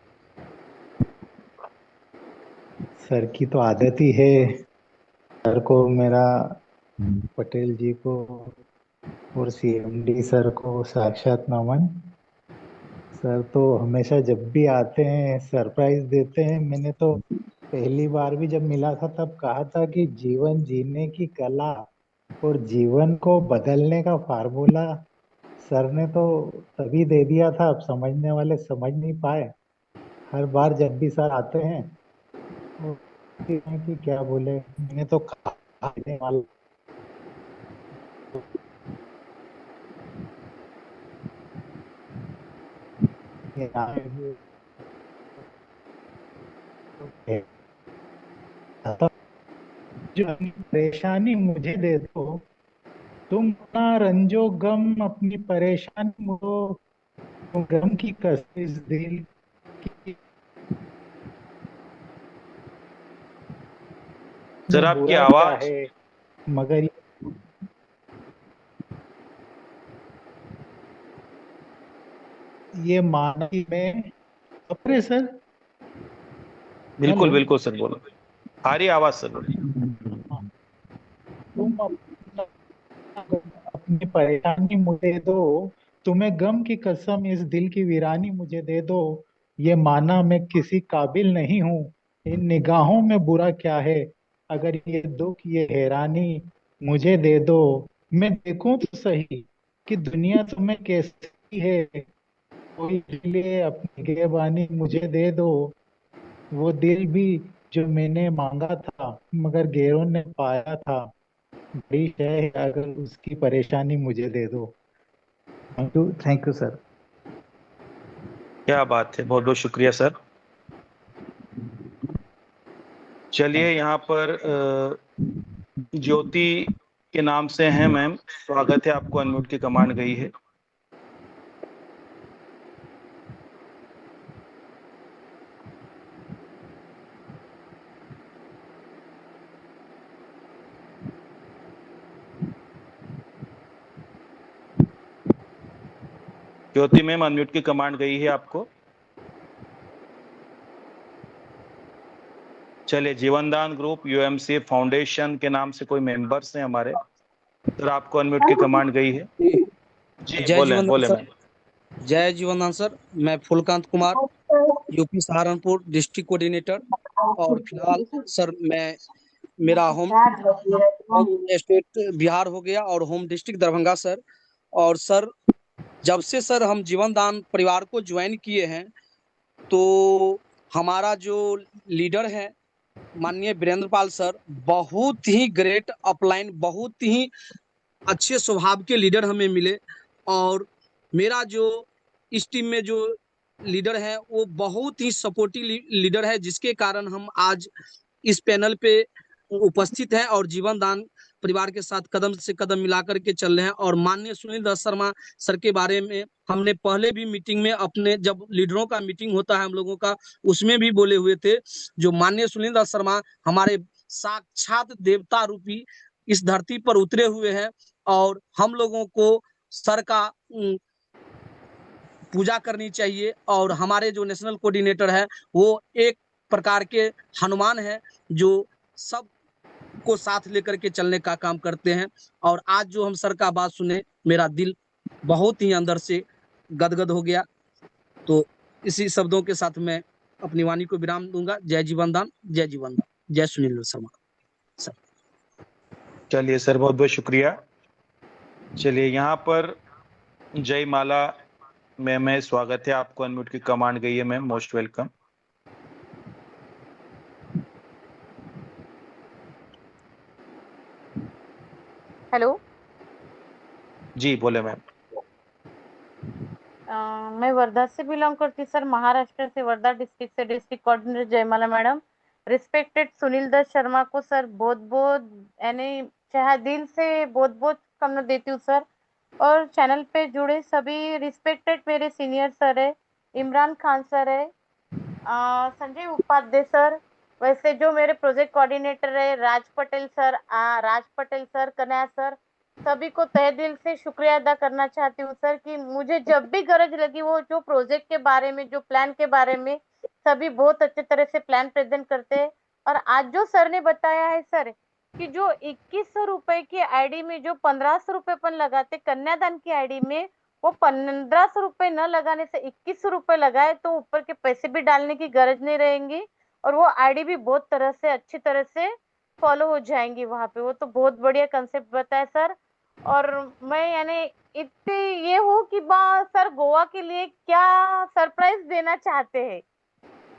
सर की तो आदत ही है, सर को मेरा, पटेल जी को और सीएमडी सर को साक्षात नमन। सर तो हमेशा जब भी आते हैं सरप्राइज देते हैं। मैंने तो पहली बार भी जब मिला था तब कहा था कि जीवन जीने की कला और जीवन को बदलने का फार्मूला सर ने तो तभी दे दिया था, अब समझने वाले समझ नहीं पाए। हर बार जब भी सर आते हैं वो कहते हैं कि क्या बोले, मैंने तो खाने वाला ये आए हुए थे। खत्म। जो अपनी परेशानी मुझे दे दो, तुम अपना रंजो गम अपनी परेशानी मुझो, तुम गम की कसम इस दिल की सर में आपकी बुरा क्या आवाज है, मगर ये माना कि मैं अपने सर। बिल्कुल हेलो। बिल्कुल सर, बोलो। आ रही आवाज सर, बोलो। तुम अपना अपनी परेशानी मुझे दो, तुम्हें गम की कसम इस दिल की वीरानी मुझे दे दो। ये माना मैं किसी काबिल नहीं हूँ, इन निगाहों में बुरा क्या है, अगर ये दुख ये हैरानी मुझे दे दो। मैं देखूं तो सही कि दुनिया तुम्हें कैसी है, कोई लिए अपनी निगहबानी मुझे दे दो। वो दिल भी जो मैंने मांगा था मगर गैरों ने पाया था, बड़ी है अगर उसकी परेशानी मुझे दे दो। Thank you sir. क्या बात है, बहुत बहुत शुक्रिया सर। चलिए यहाँ पर ज्योति के नाम से हैं मैम, स्वागत है आपको, अनम्यूट की कमांड गई है। ज्योति मैम, अनम्यूट की कमांड गई है आपको। चलिए, जीवनदान ग्रुप यूएमसी फाउंडेशन के नाम से कोई मेंबर्स हैं हमारे, सर आपको अनम्यूट की कमांड गई है। जी जय बोले जीवनदान बोले सर। मैम। जय जीवनदान सर। मैं Phoolkant Kumar, UP Saharanpur district coordinator. और फिलहाल सर मेरा होम स्टेट बिहार हो गया और होम डिस्ट्रिक्ट दरभंगा सर। और सर, जब से सर हम जीवनदान परिवार को ज्वाइन किए हैं तो हमारा जो लीडर है माननीय वीरेंद्र पाल सर, बहुत ही ग्रेट अपलाइन, बहुत ही अच्छे स्वभाव के लीडर हमें मिले। और मेरा जो इस टीम में जो लीडर है वो बहुत ही सपोर्टिव लीडर है, जिसके कारण हम आज इस पैनल पे उपस्थित हैं और जीवन दान परिवार के साथ कदम से कदम मिलाकर के चल रहे हैं। और माननीय सुनील दत्त शर्मा सर के बारे में हमने पहले भी मीटिंग में, अपने जब लीडरों का मीटिंग होता है हम लोगों का, उसमें भी बोले हुए थे। जो माननीय सुनील दत्त शर्मा हमारे साक्षात देवता रूपी इस धरती पर उतरे हुए हैं और हम लोगों को सर का पूजा करनी चाहिए। और हमारे जो नेशनल कोऑर्डिनेटर है वो एक प्रकार के हनुमान है जो सब को साथ लेकर के चलने का काम करते हैं। और आज जो हम सर का बात सुने, मेरा दिल बहुत ही अंदर से गदगद हो गया। तो इसी शब्दों के साथ मैं अपनी वाणी को विराम दूंगा। जय जीवनदान, जय जीवनदान, जय सुनील शर्मा सर। चलिए सर, बहुत बहुत शुक्रिया। चलिए यहाँ पर जय माला मैम, स्वागत है आपको, अनम्यूट की कमांड गई है मैम, मोस्ट वेलकम। हेलो। जी बोले मैम। मैं वर्धा से बिलोंग करती सर, महाराष्ट्र से, वर्धा डिस्ट्रिक्ट से, डिस्ट्रिक्ट कोऑर्डिनेटर जयमाला मैडम। रिस्पेक्टेड सुनील दत्त शर्मा को सर बहुत बहुत यानी चाहे दिल से बहुत बहुत शुभकामना देती हूँ सर। और चैनल पे जुड़े सभी रिस्पेक्टेड मेरे सीनियर सर है, इमरान खान सर है, संजय उपाध्याय सर, वैसे जो मेरे प्रोजेक्ट कोऑर्डिनेटर है राज पटेल सर, कन्हैया सर, सभी को तहे दिल से शुक्रिया अदा करना चाहती हूँ सर कि मुझे जब भी गरज लगी, वो जो प्रोजेक्ट के बारे में, जो प्लान के बारे में, सभी बहुत अच्छे तरह से प्लान प्रेजेंट करते हैं। और आज जो सर ने बताया है सर कि जो 2100 रुपए की आईडी में जो 1500 रुपए अपन लगाते कन्यादान की आईडी में, वो 1500 रुपए न लगाने से 2100 रुपए लगाए तो ऊपर के पैसे भी डालने की गरज नहीं रहेंगी और वो आईडी भी बहुत तरह से अच्छी तरह से फॉलो हो जाएंगी वहां पे। वो तो बहुत बढ़िया कंसेप्ट बताया सर। और मैं यानी इतनी ये हूँ कि सर गोवा के लिए क्या सरप्राइज देना चाहते हैं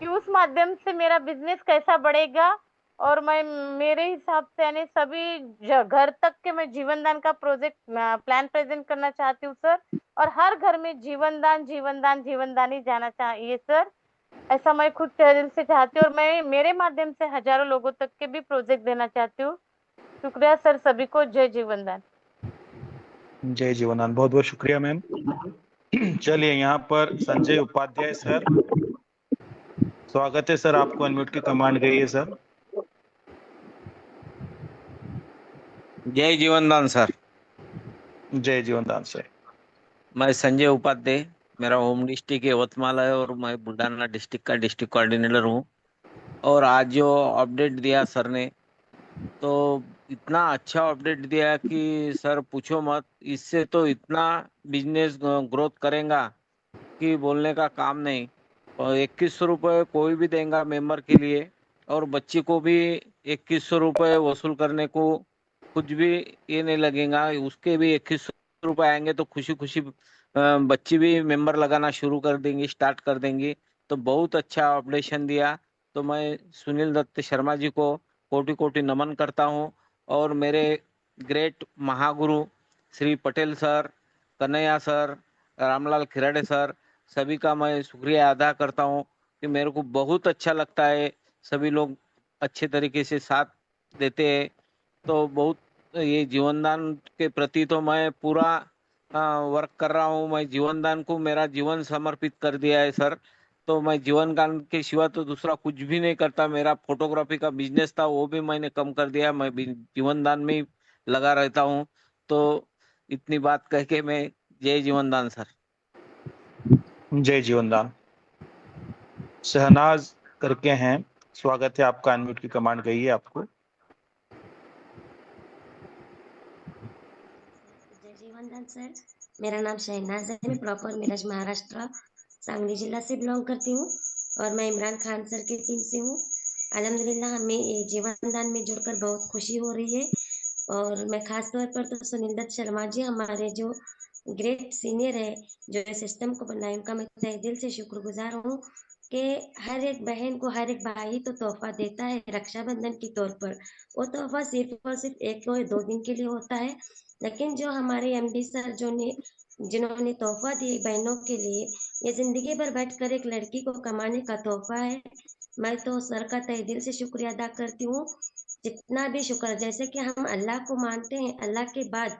कि उस माध्यम से मेरा बिजनेस कैसा बढ़ेगा। और मैं मेरे हिसाब से यानी सभी घर तक के मैं जीवन दान का प्रोजेक्ट प्लान प्रेजेंट करना चाहती हूँ सर। और हर घर में जीवन दान जीवन दान जीवन दान ही जाना चाहिए सर, ऐसा मैं खुद दिल से चाहती हूँ। और मैं मेरे माध्यम से हजारों लोगों तक के भी प्रोजेक्ट देना चाहती हूँ। शुक्रिया सर सभी को। जय जीवन दान। जय जीवनदान, बहुत बहुत शुक्रिया मैम। चलिए यहाँ पर संजय उपाध्याय सर, स्वागत है सर, आपको अनम्यूट की कमांड गई है सर। जय जीवनदान सर। जय जीवनदान सर। मैं संजय उपाध्याय, मेरा होम डिस्ट्रिक्ट यवतमाल है और मैं बुल्ढाना डिस्ट्रिक्ट का डिस्ट्रिक्ट कोऑर्डिनेटर हूँ। और आज जो अपडेट दिया सर ने, तो इतना अच्छा अपडेट दिया कि सर पूछो मत। इससे तो इतना बिजनेस ग्रोथ करेगा कि बोलने का काम नहीं। और 2100 रुपये कोई भी देगा मेंबर के लिए, और बच्ची को भी 2100 रुपये वसूल करने को कुछ भी ये नहीं लगेगा। उसके भी 2100 रुपये आएंगे तो खुशी खुशी बच्ची भी मेंबर लगाना शुरू कर देंगी, स्टार्ट कर देंगी। तो बहुत अच्छा ऑपरेशन दिया। तो मैं सुनील दत्त शर्मा जी को कोटि कोटि नमन करता हूँ। और मेरे ग्रेट महागुरु Shri Patel sir, Kanhaiya sir, Ramlal Khirade sir, सभी का मैं शुक्रिया अदा करता हूँ कि मेरे को बहुत अच्छा लगता है। सभी लोग अच्छे तरीके से साथ देते हैं। तो बहुत ये जीवनदान के प्रति तो मैं पूरा वर्क कर रहा हूँ। मैं जीवनदान को मेरा जीवन समर्पित कर दिया है सर। तो मैं जीवनदान के सिवा तो दूसरा कुछ भी नहीं करता। मेरा फोटोग्राफी का बिजनेस था वो भी मैंने कम कर दिया, मैं जीवनदान में ही लगा रहता हूँ। तो इतनी बात कह के मैं जय जीवनदान सर। जय जीवनदान। शहनाज करके हैं, स्वागत है आपका, अनम्यूट की कमांड गई है आपको। जय जीवनदान सर, मेरा नाम शहनाज है, मैं प्रॉपर मिरज महाराष्ट्र सांगली जिला से बिलोंग करती हूँ और मैं इमरान खान सर की टीम से हूँ। अल्हम्दुलिल्लाह हमें ये जीवनदान में जुड़कर बहुत खुशी हो रही है। और मैं खास तौर पर तो सुनील दत्त शर्मा जी हमारे जो ग्रेट सीनियर है जो इस सिस्टम को बनाए, उनका मैं तहे दिल से शुक्रगुजार हूँ कि हर एक बहन को हर एक भाई तो तोहफा देता है रक्षाबंधन के तौर पर। वो तोहफा सिर्फ और सिर्फ 1 या 2 दिन के लिए होता है, लेकिन जो हमारे एमडी सर जिन्होंने तोहफा दिए बहनों के लिए, ये जिंदगी भर बैठकर एक लड़की को कमाने का तोहफा है। मैं तो सर का तहे दिल से शुक्रिया अदा करती हूँ। जितना भी शुक्र, जैसे कि हम अल्लाह को मानते हैं, अल्लाह के बाद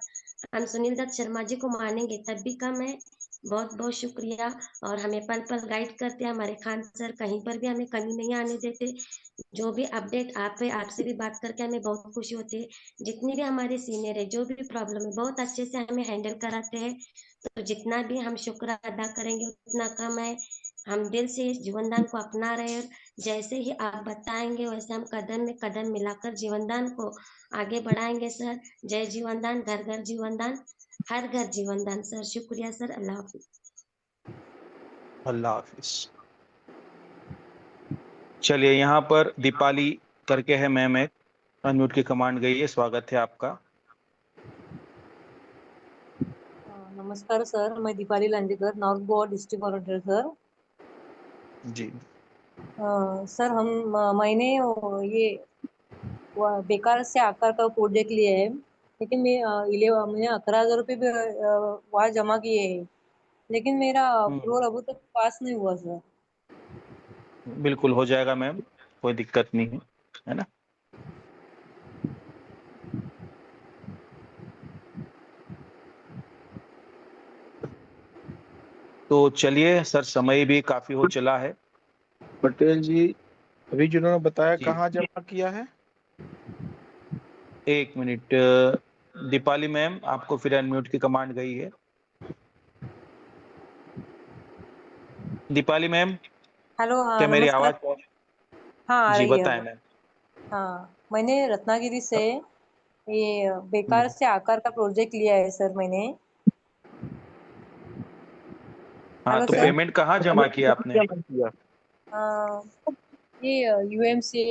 हम सुनील दत्त शर्मा जी को मानेंगे तब भी कम है। बहुत बहुत शुक्रिया। और हमें पल पल गाइड करते हैं हमारे खान सर, कहीं पर भी हमें कमी नहीं आने देते। जो भी अपडेट आप है, आपसे भी बात करके हमें बहुत खुशी होती है। जितनी भी हमारे सीनियर है, जो भी प्रॉब्लम है, बहुत अच्छे से हमें हैंडल कराते हैं। तो जितना भी हम शुक्र अदा करेंगे उतना कम है। हम दिल से इस जीवनदान को अपना रहे हैं। जैसे ही आप बताएंगे वैसे हम कदम में कदम मिलाकर जीवनदान को आगे बढ़ाएंगे सर। जय जीवनदान, घर घर जीवनदान, हर घर जीवनदान सर। शुक्रिया सर, अल्लाह हाफिज। अल्लाह हाफिज। चलिए यहाँ पर दीपाली करके है मैम, एक अनम्यूट की कमांड गई है, स्वागत है आपका। नमस्कार सर, मैं Deepali Lanjekar, North Goa district coordinator sir. जी सर मैंने ये बेकार से आकार का प्रोजेक्ट लिया है, लेकिन मैंने 11,000 रुपये भी वहाँ जमा किए हैं, लेकिन मेरा अप्रूवल अभी तक पास नहीं हुआ सर। बिल्कुल हो जाएगा मैम, कोई दिक्कत नहीं है ना। तो चलिए सर, समय भी काफी हो चला है। पटेल जी अभी जिन्होंने बताया कहाँ जमा किया है? 1 मिनट, दीपाली मैम आपको फिर अनम्यूट की कमांड गई है। दीपाली मैम, हेलो, हाँ क्या मेरी नमस्कार। आवाज हाँ आ जी रही है बताएं अब। मैम। हाँ, मैंने रत्नागिरी से ये बेकार से आकार का प्रोजेक्ट लिया है सर मैंने। हाँ, हेलो तो सर। पेमेंट कहाँ जमा किया आपने? ये यूएमसी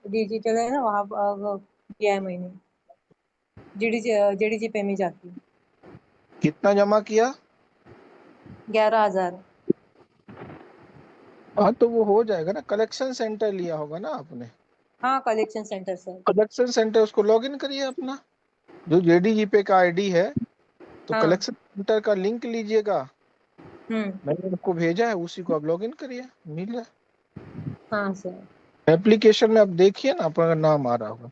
डिजिटल है ना, वहाँ किया है मैंने। जेडीजीपे में जाके। कितना जमा किया? 11,000। हाँ तो वो हो जाएगा ना, कलेक्शन सेंटर लिया होगा ना आपने? हाँ, collection centre sir. Collection centre, उसको लॉग इन करिए अपना, जो जेडीजीपे का आईडी है, तो हाँ। कलेक्शन सेंटर का लिंक लीजिएगा, हम्म। मैंने आपको भेजा है, उसी को आप लॉग इन करिए, मिल जाए। हाँ सर। एप्लीकेशन में आप देखिए ना, आपका नाम आ रहा होगा।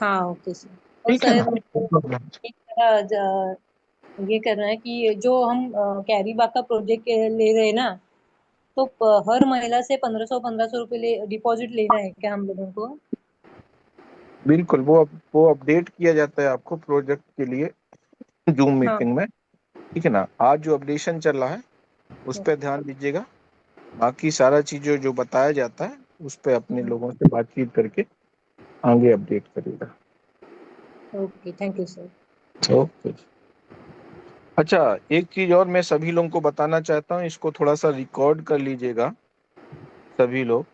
हाँ ओके सर। और ठीक है सर ना? एक ये करना है कि जो हम कैरी बाग का प्रोजेक्ट ले रहे हैं ना, तो हर महिला से 1500 रुपए डिपॉजिट लेना है क्या हम लोगों को? बिल्कुल, वो अपडेट किया जाता है आपको प्रोजेक्ट के लिए जूम हाँ। मीटिंग में, ठीक है ना? आज जो अपडेशन चल रहा है उस पर ध्यान दीजिएगा, बाकी सारा चीज़ें जो बताया जाता है उस पर अपने लोगों से बातचीत करके आगे अपडेट करिएगा। Okay, thank you sir. Okay. अच्छा, एक चीज और मैं सभी लोगों को बताना चाहता हूँ, इसको थोड़ा सा रिकॉर्ड कर लीजिएगा सभी लोग।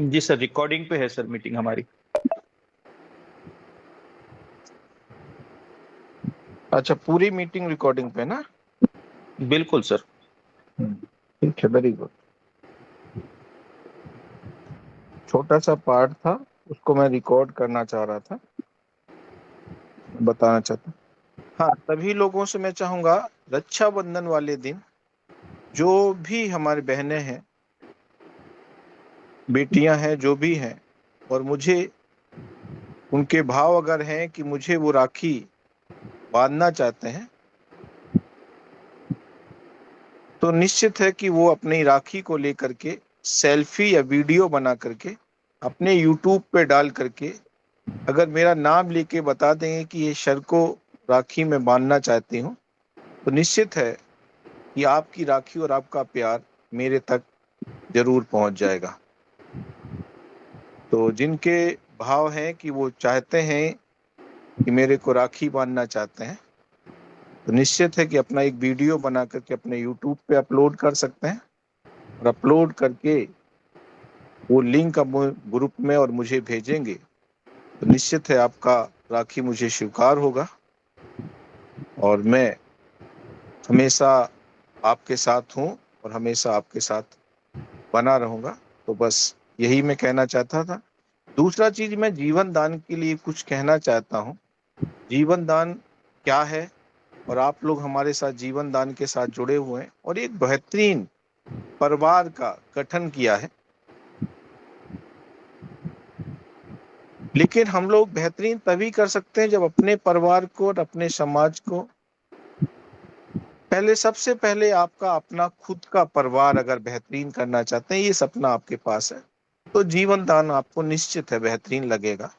जी सर, रिकॉर्डिंग पे है सर मीटिंग हमारी। अच्छा, पूरी मीटिंग रिकॉर्डिंग पे ना? बिल्कुल सर। ठीक है, वेरी गुड। छोटा सा पार्ट था, उसको मैं रिकॉर्ड करना चाह रहा था, बताना चाहता। हाँ, सभी लोगों से मैं चाहूंगा, रक्षाबंधन वाले दिन जो भी हमारी बहनें हैं, बेटियां हैं, जो भी हैं, और मुझे उनके भाव अगर हैं कि मुझे वो राखी बांधना चाहते हैं, तो निश्चित है कि वो अपनी राखी को लेकर के सेल्फी या वीडियो बना करके अपने YouTube पे डाल करके अगर मेरा नाम लेके बता देंगे कि ये शर को राखी में बांधना चाहती हूँ, तो निश्चित है कि आपकी राखी और आपका प्यार मेरे तक जरूर पहुंच जाएगा। तो जिनके भाव हैं कि वो चाहते हैं कि मेरे को राखी बांधना चाहते हैं, तो निश्चित है कि अपना एक वीडियो बना करके अपने YouTube पे अपलोड कर सकते हैं, और अपलोड करके वो लिंक अब ग्रुप में और मुझे भेजेंगे, तो निश्चित है आपका राखी मुझे स्वीकार होगा, और मैं हमेशा आपके साथ हूँ और हमेशा आपके साथ बना रहूँगा। तो बस यही मैं कहना चाहता था। दूसरा चीज, मैं जीवन दान के लिए कुछ कहना चाहता हूँ। जीवन दान क्या है, और आप लोग हमारे साथ जीवन दान के साथ जुड़े हुए हैं और एक बेहतरीन परिवार का गठन किया है। लेकिन हम लोग बेहतरीन तभी कर सकते हैं जब अपने परिवार को और अपने समाज को, पहले सबसे पहले आपका अपना खुद का परिवार अगर बेहतरीन करना चाहते हैं, ये सपना आपके पास है, तो जीवन दान आपको निश्चित है बेहतरीन लगेगा।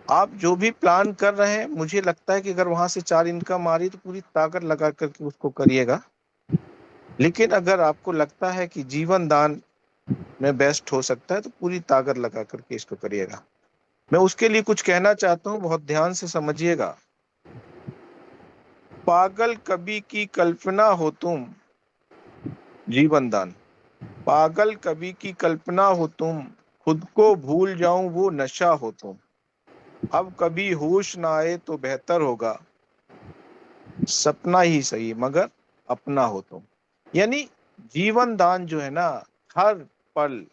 आप जो भी प्लान कर रहे हैं, मुझे लगता है कि अगर वहां से 4 इनकम आ रही तो पूरी ताकत लगा करके उसको करिएगा। लेकिन अगर आपको लगता है कि जीवन दान में बेस्ट हो सकता है, तो पूरी ताकत लगा करके इसको करिएगा। मैं उसके लिए कुछ कहना चाहता हूँ, बहुत ध्यान से समझिएगा। पागल कवि की कल्पना हो तुम, जीवन दान। पागल कवि की कल्पना हो तुम, खुद को भूल जाऊं वो नशा हो तुम। अब कभी होश ना आए तो बेहतर होगा, सपना ही सही मगर अपना हो तुम। यानी जीवन दान जो है ना, हर पल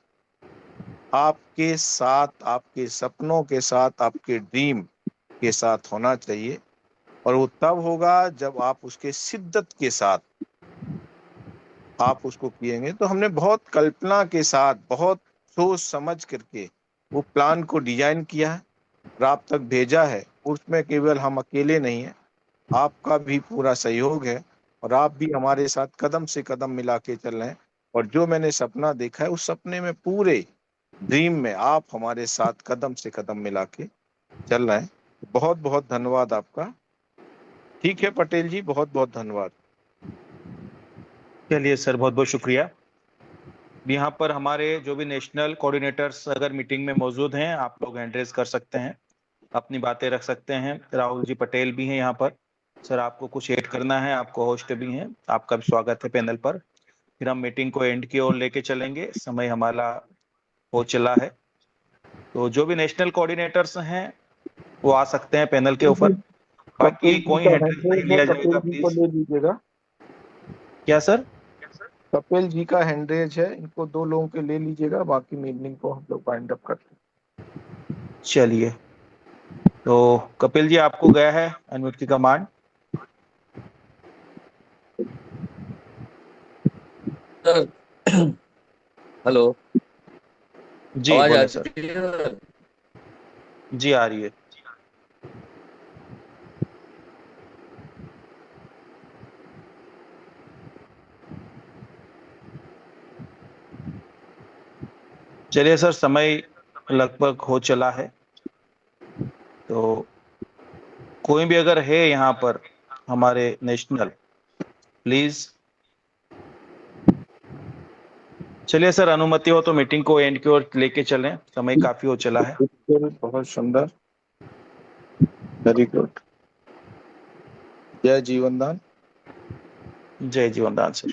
आपके साथ, आपके सपनों के साथ, आपके ड्रीम के साथ होना चाहिए, और वो तब होगा जब आप उसके शिद्दत के साथ आप उसको किएंगे। तो हमने बहुत कल्पना के साथ, बहुत सोच समझ करके वो प्लान को डिजाइन किया है और आप तक भेजा है। उसमें केवल हम अकेले नहीं हैं, आपका भी पूरा सहयोग है, और आप भी हमारे साथ कदम से कदम मिला के चल रहे हैं। और जो मैंने सपना देखा है, उस सपने में, पूरे ड्रीम में आप हमारे साथ कदम से कदम मिला के चल रहे हैं। बहुत बहुत धन्यवाद आपका। ठीक है पटेल जी, बहुत बहुत धन्यवाद। चलिए सर, बहुत बहुत शुक्रिया। यहाँ पर हमारे जो भी नेशनल कोऑर्डिनेटर्स अगर मीटिंग में मौजूद हैं, आप लोग हैंड रेज कर सकते हैं, अपनी बातें रख सकते हैं। राहुल जी पटेल भी हैं यहाँ पर। सर आपको कुछ ऐड करना है, आपको होस्ट भी हैं, आपका भी स्वागत है पैनल पर। फिर हम मीटिंग को एंड की ओर लेके चलेंगे, समय हमारा हो चला है। तो जो भी नेशनल कोऑर्डिनेटर्स हैं वो आ सकते हैं पैनल के ऊपर। बाकी कोई हैंडल नहीं लिया जाएगा प्लीज। ले लीजिएगा। क्या सर? कपिल जी का हैंडरेज है, इनको 2 लोगों के ले लीजिएगा, बाकी मीटिंग को हम लोग वाइंड अप करते हैं। चलिए, तो कपिल जी आपको गया है अनम्यूट की कमांड। हेलो जी आवाज बोले आ सर। रही है? जी आ रही है। चलिए सर, समय लगभग हो चला है, तो कोई भी अगर है यहाँ पर हमारे नेशनल, प्लीज। चलिए सर, अनुमति हो तो मीटिंग को एंड की ओर लेके चलें, समय काफी हो चला है। बहुत सुंदर, वेरी गुड। जय जीवनदान। जय जीवनदान सर।